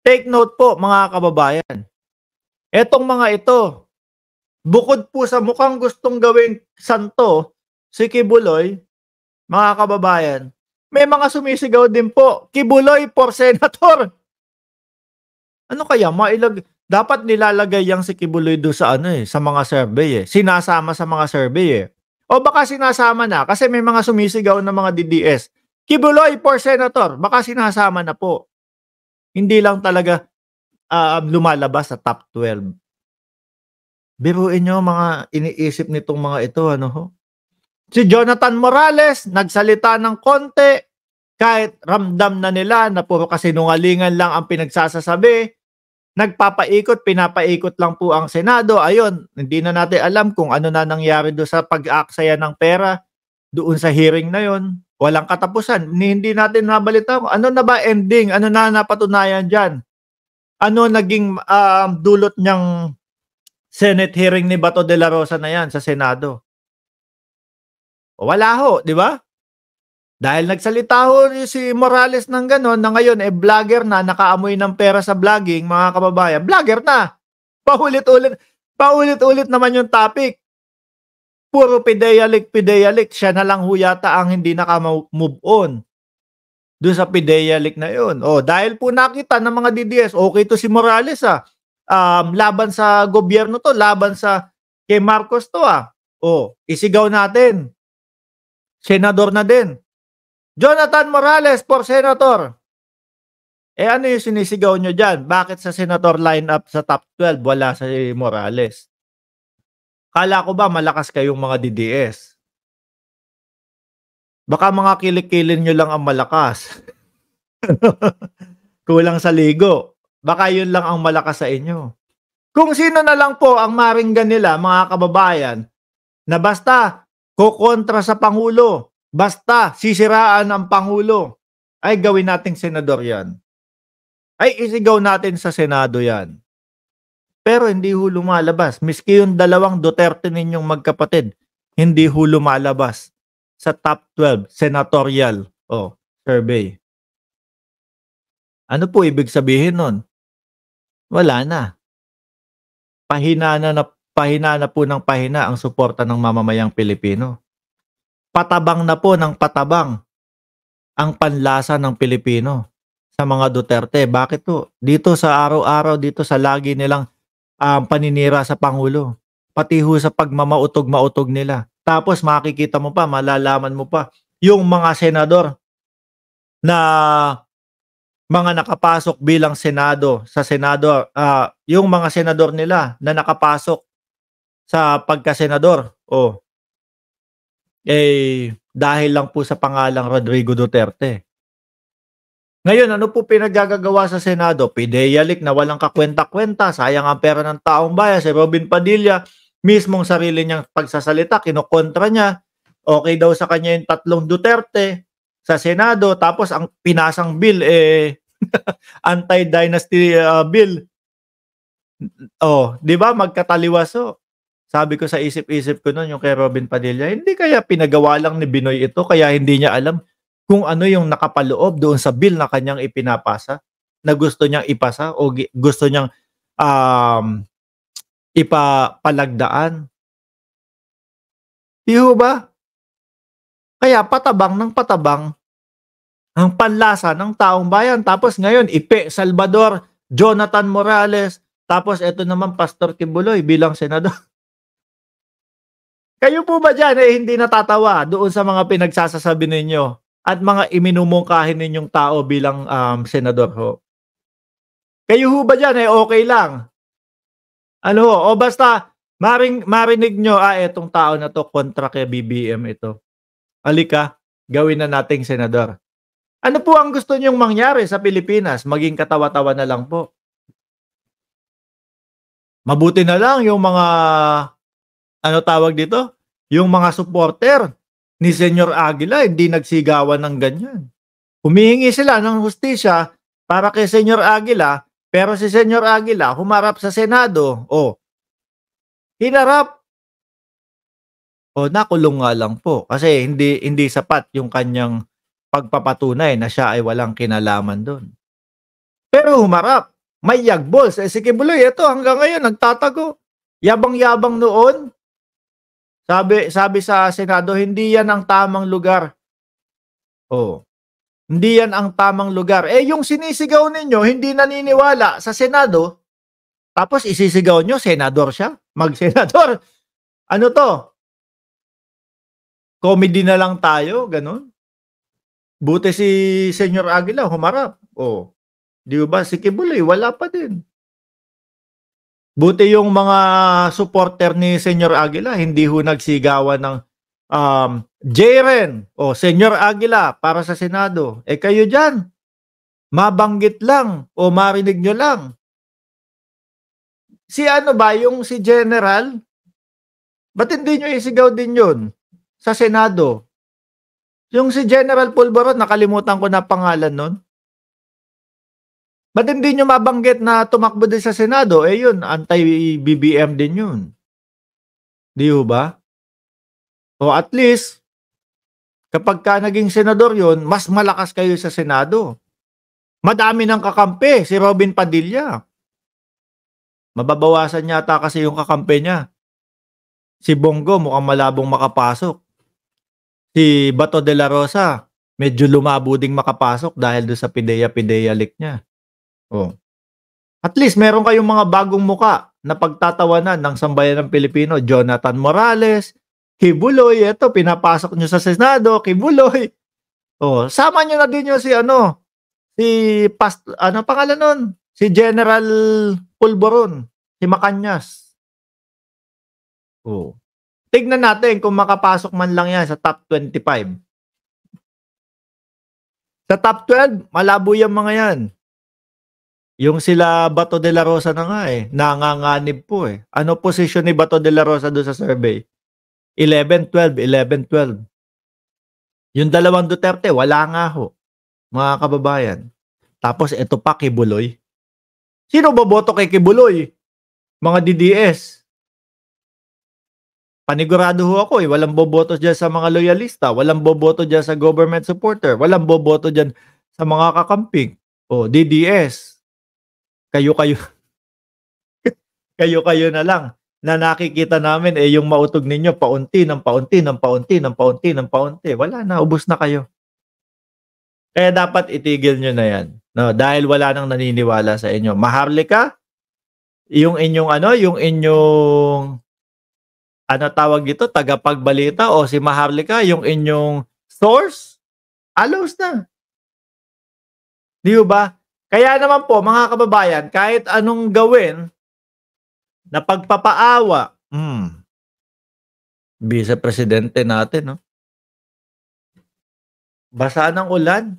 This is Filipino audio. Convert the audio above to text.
Take note po mga kababayan, etong mga ito, bukod po sa mukhang gustong gawing santo si Kibuloy, mga kababayan, may mga sumisigaw din po, Kibuloy for Senator. Ano kaya dapat nilalagay yang si Kibuloy do sa sa mga survey sinasama sa mga survey O baka sinasama na kasi may mga sumisigaw na mga DDS, Kibuloy for Senator, baka sinasama na po. Hindi lang talaga lumalabas sa top 12. Biruin niyo mga iniisip nitong mga ito, ano ho? Si Jonathan Morales, nagsalita ng konti, kahit ramdam na nila na puro kasinungalingan lang ang pinagsasasabi, pinapaikot lang po ang Senado. Ayun, hindi na natin alam kung ano na nangyari doon sa pag-aaksaya ng pera doon sa hearing na yon. Walang katapusan. Hindi natin nabalita kung ano na ba ending, ano na napatunayan dyan. Ano naging dulot niyang Senate hearing ni Bato de la Rosa na yan sa Senado. Wala ho, di ba? Dahil nagsalita ho si Morales ng gano'n na ngayon vlogger na, nakaamoy ng pera sa vlogging, mga kababayan. Vlogger na. Paulit-ulit naman yung topic. Puro pideyalik. Siya na lang ho yata ang hindi naka-move on doon sa pideyalik na yun. Dahil po nakita ng mga DDS, okay to si Morales laban sa gobyerno to, laban sa kay Marcos to isigaw natin. Senador na din. Jonathan Morales for Senator. Ano yung sinisigaw nyo dyan? Bakit sa Senator lineup sa top 12 wala si Morales? Kala ko ba malakas kayong mga DDS? Baka mga kilikilin nyo lang ang malakas. Kulang sa ligo. Baka yun lang ang malakas sa inyo. Kung sino na lang po ang maringgan nila, mga kababayan, na basta kukontra sa Pangulo, basta sisiraan ang Pangulo, ay gawin nating senador yan. Ay isigaw natin sa Senado yan. Pero hindi ho lumalabas. Miski yung dalawang Duterte ninyong magkapatid, hindi ho lumalabas sa top 12 senatorial survey. Ano po ibig sabihin nun? Wala na. Pahina na po ng pahina ang suporta ng mamamayang Pilipino. Patabang na po ng patabang ang panlasa ng Pilipino sa mga Duterte. Bakit po? Dito sa araw-araw, dito sa lagi nilang paninira sa Pangulo. Pati ho sa pagmamautog-mautog nila. Tapos makikita mo pa, malalaman mo pa, yung mga senador na mga nakapasok bilang Senado, sa Senado, yung mga senador nila na nakapasok sa pagka-senador, dahil lang po sa pangalang Rodrigo Duterte. Ngayon, ano po pinagagagawa sa Senado? Pideyalik na walang kakwenta-kwenta, sayang ang pera ng taong bayan. Si Robin Padilla, mismong sarili niyang pagsasalita, kinokontra niya. Okay daw sa kanya yung 3 Duterte sa Senado, tapos ang pinasang bill anti-dynasty bill. Di ba magkataliwaso? Sabi ko sa isip-isip ko noon yung kay Robin Padilla, hindi kaya pinagawa lang ni Binoy ito kaya hindi niya alam kung ano yung nakapaloob doon sa bill na kanyang ipinapasa, na gusto niyang ipasa o gusto niyang ipapalagdaan. Di ba? Kaya patabang ng patabang ang panlasa ng taong bayan. Tapos ngayon, Ipe Salvador, Jonathan Morales, tapos eto naman Pastor Kibuloy bilang senador. Kayo po ba dyan hindi natatawa doon sa mga pinagsasasabi ninyo at mga iminumungkahin ninyong tao bilang senador ho? Kayo ho ba dyan okay lang? Ano ho? O basta marinig nyo, etong tao na to kontra kay BBM ito. Halika, gawin na nating senador. Ano po ang gusto nyong mangyari sa Pilipinas? Maging katawa-tawa na lang po. Mabuti na lang yung mga, tawag dito? Yung mga supporter ni Senyor Aguila, hindi nagsigawan ng ganyan. Humihingi sila ng hustisya para kay Senyor Aguila, pero si Senyor Aguila humarap sa Senado. Hinarap. Nakulong nga lang po. Kasi hindi sapat yung kanyang pagpapatunay na siya ay walang kinalaman doon. Pero humarap. may yagbols. Si Kibuloy ito hanggang ngayon nagtatago. Yabang-yabang noon. Sabi sa Senado, hindi yan ang tamang lugar. Oh, hindi yan ang tamang lugar. Yung sinisigaw ninyo, hindi naniniwala sa Senado, tapos isisigaw nyo, senador siya? Mag-senador? Ano to? Comedy na lang tayo, ganun? Buti si Senyor Aguila humarap. Di ba? Si Kibuloy, wala pa din. Buti yung mga supporter ni Senyor Aguila, hindi ho nagsigawan ng Jaren o Senyor Aguila para sa Senado. Kayo dyan, mabanggit lang o marinig nyo lang. Si ano ba, yung si General, ba't hindi nyo isigaw din yun sa Senado? Yung si General Pulveron, nakalimutan ko na pangalan nun. Ba't hindi nyo mabanggit na tumakbo din sa Senado? Yun, anti-BBM din yun. Di ba? O at least, kapag ka naging senador yun, mas malakas kayo sa Senado. Madami ng kakampi, si Robin Padilla. Mababawasan yata kasi yung kakampi niya. Si Bongo mukhang malabong makapasok. Si Bato de la Rosa, medyo lumabo ding makapasok dahil doon sa PIDEA leak niya. At least meron kayong mga bagong muka na pagtatawanan ng sambayan ng Pilipino. Jonathan Morales, Kibuloy, eto pinapasok nyo sa Senado, Kibuloy. Sama nyo na din yung si ano pangalan nun? Si General Pulveron, si Macanyas. Tignan natin kung makapasok man lang yan sa top 25. Sa top 12, malabo yung mga yan. Yung sila Bato de la Rosa na nga nanganganib po Ano position ni Bato de la Rosa doon sa survey? 11-12, 11-12. Yung dalawang Duterte, wala nga ho, mga kababayan. Tapos ito pa, Kibuloy. Sino boboto kay Kibuloy? Mga DDS. Panigurado ho ako walang boboto dyan sa mga loyalista, walang boboto dyan sa government supporter, walang boboto dyan sa mga kakamping. DDS. Kayo-kayo. Kayo-kayo na lang na nakikita namin yung mautog ninyo paunti. Wala na, ubos na kayo. Kaya dapat itigil nyo na yan. No, dahil wala nang naniniwala sa inyo. Maharlika, yung inyong tawag dito, tagapagbalita o si Maharlika, yung inyong source, alos na. Di ba? Kaya naman po, mga kababayan, kahit anong gawin na pagpapaawa, Vice Presidente natin, no? Basa ng ulan.